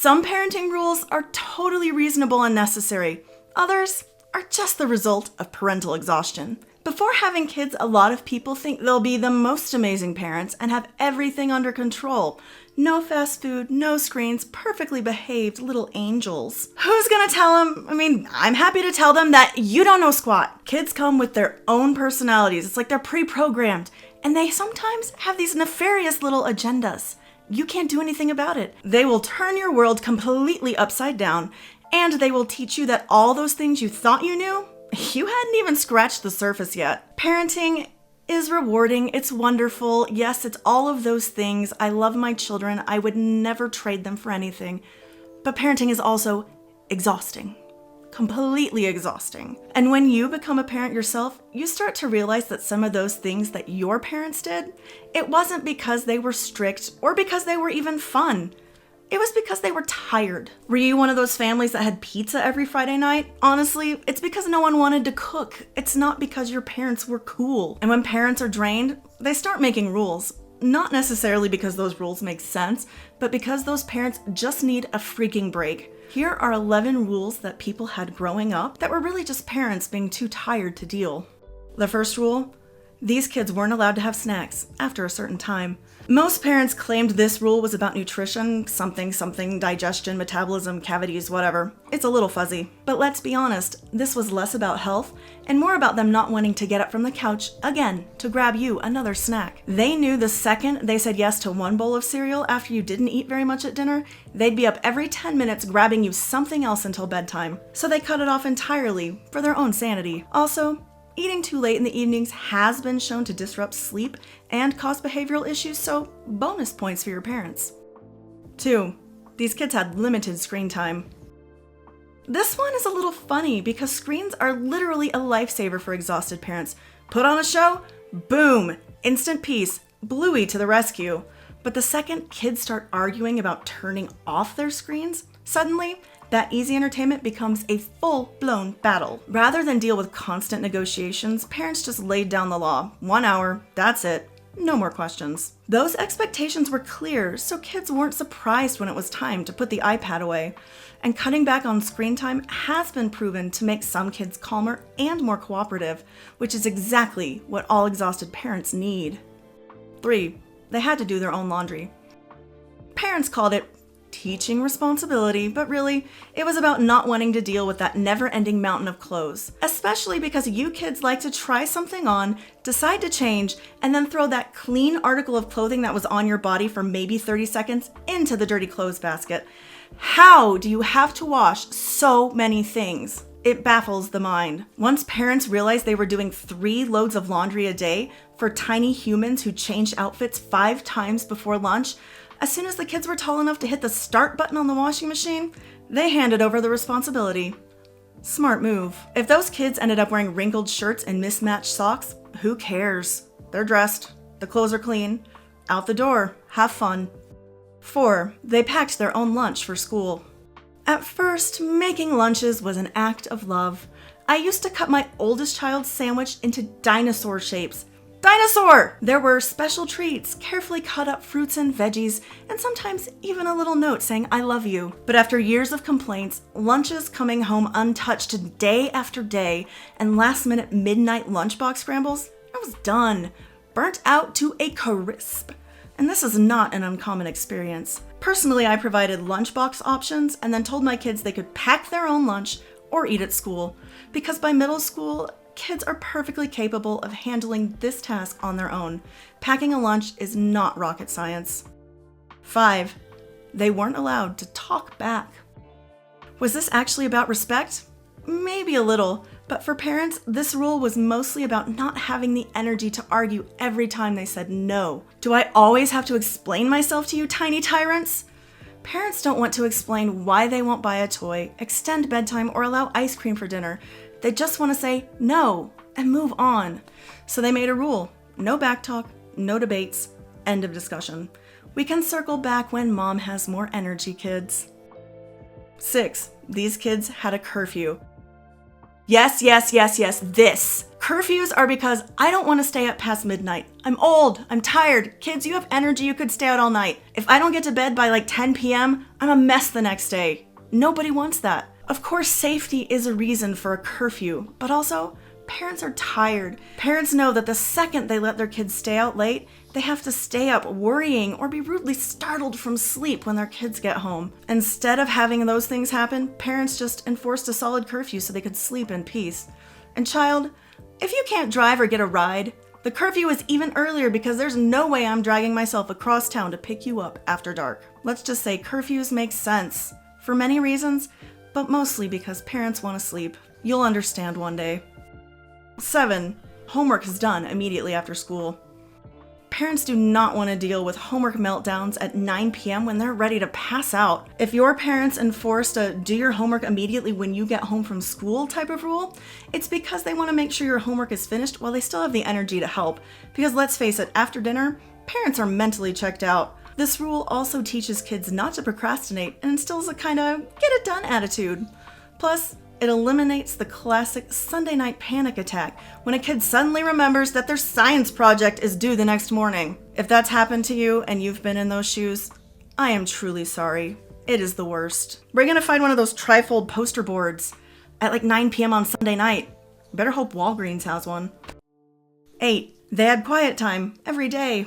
Some parenting rules are totally reasonable and necessary. Others are just the result of parental exhaustion. Before having kids, a lot of people think they'll be the most amazing parents and have everything under control. No fast food, no screens, perfectly behaved little angels. Who's gonna tell them? I'm happy to tell them that you don't know squat. Kids come with their own personalities. It's like they're pre-programmed. And they sometimes have these nefarious little agendas. You can't do anything about it. They will turn your world completely upside down, and they will teach you that all those things you thought you knew, you hadn't even scratched the surface yet. Parenting is rewarding. It's wonderful. Yes, it's all of those things. I love my children. I would never trade them for anything. But parenting is also exhausting. Completely exhausting. And when you become a parent yourself, you start to realize that some of those things that your parents did, it wasn't because they were strict or because they were even fun. It was because they were tired. Were you one of those families that had pizza every Friday night? Honestly, it's because no one wanted to cook. It's not because your parents were cool. And when parents are drained, they start making rules. Not necessarily because those rules make sense, but because those parents just need a freaking break. Here are 11 rules that people had growing up that were really just parents being too tired to deal. The first rule: these kids weren't allowed to have snacks after a certain time. Most parents claimed this rule was about nutrition, something, digestion, metabolism, cavities, whatever. It's a little fuzzy. But let's be honest, this was less about health and more about them not wanting to get up from the couch again to grab you another snack. They knew the second they said yes to one bowl of cereal after you didn't eat very much at dinner, they'd be up every 10 minutes grabbing you something else until bedtime. So they cut it off entirely for their own sanity. Also, eating too late in the evenings has been shown to disrupt sleep and cause behavioral issues, so bonus points for your parents. 2. These kids had limited screen time. This one is a little funny because screens are literally a lifesaver for exhausted parents. Put on a show, boom, instant peace, Bluey to the rescue. But the second kids start arguing about turning off their screens, suddenly that easy entertainment becomes a full-blown battle. Rather than deal with constant negotiations, parents just laid down the law. 1 hour, that's it. No more questions. Those expectations were clear, so kids weren't surprised when it was time to put the iPad away. And cutting back on screen time has been proven to make some kids calmer and more cooperative, which is exactly what all exhausted parents need. 3. They had to do their own laundry. Parents called it teaching responsibility, but really, it was about not wanting to deal with that never-ending mountain of clothes, especially because you kids like to try something on, decide to change, and then throw that clean article of clothing that was on your body for maybe 30 seconds into the dirty clothes basket. How do you have to wash so many things? It baffles the mind. Once parents realized they were doing 3 loads of laundry a day for tiny humans who changed outfits 5 times before lunch, as soon as the kids were tall enough to hit the start button on the washing machine, they handed over the responsibility. Smart move. If those kids ended up wearing wrinkled shirts and mismatched socks, who cares? They're dressed, the clothes are clean, out the door, have fun. 4. They packed their own lunch for school. At first, making lunches was an act of love. I used to cut my oldest child's sandwich into dinosaur shapes. Dinosaur! There were special treats, carefully cut up fruits and veggies, and sometimes even a little note saying, "I love you." But after years of complaints, lunches coming home untouched day after day, and last-minute midnight lunchbox scrambles, I was done. Burnt out to a crisp. And this is not an uncommon experience. Personally, I provided lunchbox options and then told my kids they could pack their own lunch or eat at school, because by middle school, kids are perfectly capable of handling this task on their own. Packing a lunch is not rocket science. 5. They weren't allowed to talk back. Was this actually about respect? Maybe a little, but for parents, this rule was mostly about not having the energy to argue every time they said no. Do I always have to explain myself to you, tiny tyrants? Parents don't want to explain why they won't buy a toy, extend bedtime, or allow ice cream for dinner. They just want to say no and move on. So they made a rule. No backtalk, no debates, end of discussion. We can circle back when mom has more energy, kids. 6. These kids had a curfew. Yes, yes, yes, yes, this. Curfews are because I don't want to stay up past midnight. I'm old. I'm tired. Kids, you have energy. You could stay out all night. If I don't get to bed by like 10 p.m., I'm a mess the next day. Nobody wants that. Of course, safety is a reason for a curfew, but also, parents are tired. Parents know that the second they let their kids stay out late, they have to stay up worrying or be rudely startled from sleep when their kids get home. Instead of having those things happen, parents just enforced a solid curfew so they could sleep in peace. And child, if you can't drive or get a ride, the curfew is even earlier because there's no way I'm dragging myself across town to pick you up after dark. Let's just say curfews make sense. For many reasons, but mostly because parents want to sleep. You'll understand one day. 7. Homework is done immediately after school. Parents do not want to deal with homework meltdowns at 9 p.m. when they're ready to pass out. If your parents enforced a do your homework immediately when you get home from school type of rule, it's because they want to make sure your homework is finished while they still have the energy to help. Because let's face it, after dinner, parents are mentally checked out. This rule also teaches kids not to procrastinate and instills a kind of get it done attitude. Plus, it eliminates the classic Sunday night panic attack when a kid suddenly remembers that their science project is due the next morning. If that's happened to you and you've been in those shoes, I am truly sorry. It is the worst. We're gonna find one of those trifold poster boards at like 9 p.m. on Sunday night. Better hope Walgreens has one. 8. They had quiet time every day.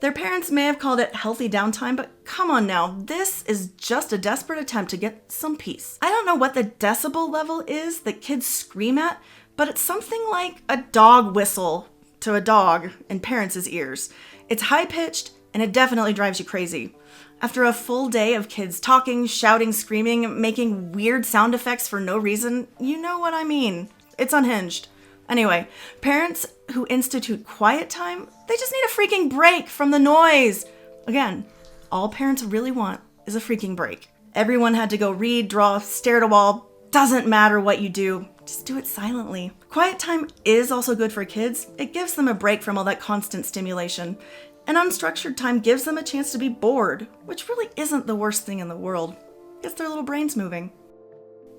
Their parents may have called it healthy downtime, but come on now, this is just a desperate attempt to get some peace. I don't know what the decibel level is that kids scream at, but it's something like a dog whistle to a dog in parents' ears. It's high-pitched, and it definitely drives you crazy. After a full day of kids talking, shouting, screaming, making weird sound effects for no reason, you know what I mean. It's unhinged. Anyway, parents who institute quiet time, they just need a freaking break from the noise. Again, all parents really want is a freaking break. Everyone had to go read, draw, stare at a wall. Doesn't matter what you do, just do it silently. Quiet time is also good for kids. It gives them a break from all that constant stimulation. And unstructured time gives them a chance to be bored, which really isn't the worst thing in the world. Gets their little brains moving.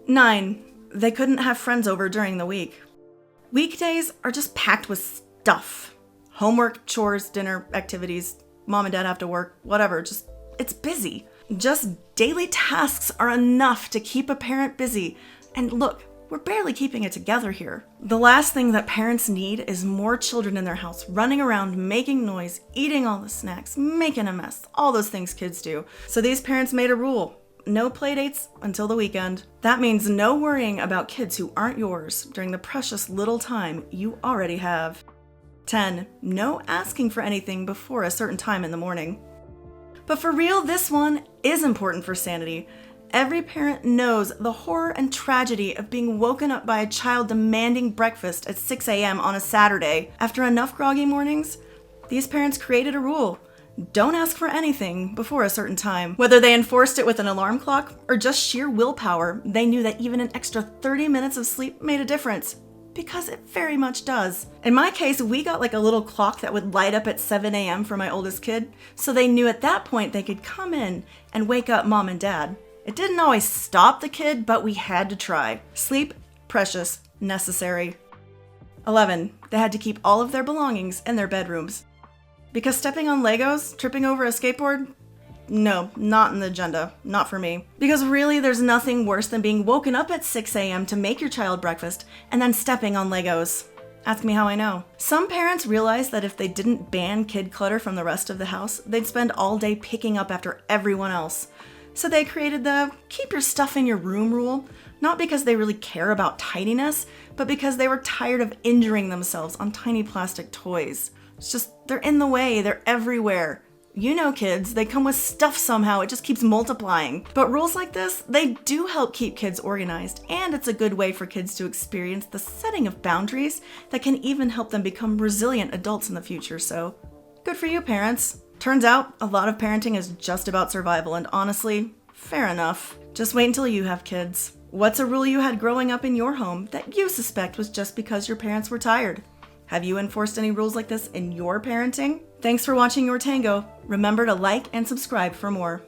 9. They couldn't have friends over during the week. Weekdays are just packed with stuff. Homework, chores, dinner, activities, mom and dad have to work, whatever, it's busy. Just daily tasks are enough to keep a parent busy. And look, we're barely keeping it together here. The last thing that parents need is more children in their house, running around, making noise, eating all the snacks, making a mess, all those things kids do. So these parents made a rule. No playdates until the weekend. That means no worrying about kids who aren't yours during the precious little time you already have. 10. No asking for anything before a certain time in the morning. But for real, this one is important for sanity. Every parent knows the horror and tragedy of being woken up by a child demanding breakfast at 6 a.m. on a Saturday. After enough groggy mornings, these parents created a rule. Don't ask for anything before a certain time. Whether they enforced it with an alarm clock or just sheer willpower, they knew that even an extra 30 minutes of sleep made a difference. Because it very much does. In my case, we got like a little clock that would light up at 7 a.m. for my oldest kid, so they knew at that point they could come in and wake up mom and dad. It didn't always stop the kid, but we had to try. Sleep, precious, necessary. 11. They had to keep all of their belongings in their bedrooms. Because stepping on Legos, tripping over a skateboard? No, not in the agenda. Not for me. Because really, there's nothing worse than being woken up at 6 a.m. to make your child breakfast and then stepping on Legos. Ask me how I know. Some parents realized that if they didn't ban kid clutter from the rest of the house, they'd spend all day picking up after everyone else. So they created the keep your stuff in your room rule, not because they really care about tidiness, but because they were tired of injuring themselves on tiny plastic toys. It's just, they're in the way, they're everywhere. You know kids, they come with stuff somehow, it just keeps multiplying. But rules like this, they do help keep kids organized, and it's a good way for kids to experience the setting of boundaries that can even help them become resilient adults in the future, so good for you, parents. Turns out, a lot of parenting is just about survival, and honestly, fair enough. Just wait until you have kids. What's a rule you had growing up in your home that you suspect was just because your parents were tired? Have you enforced any rules like this in your parenting? Thanks for watching YourTango. Remember to like and subscribe for more.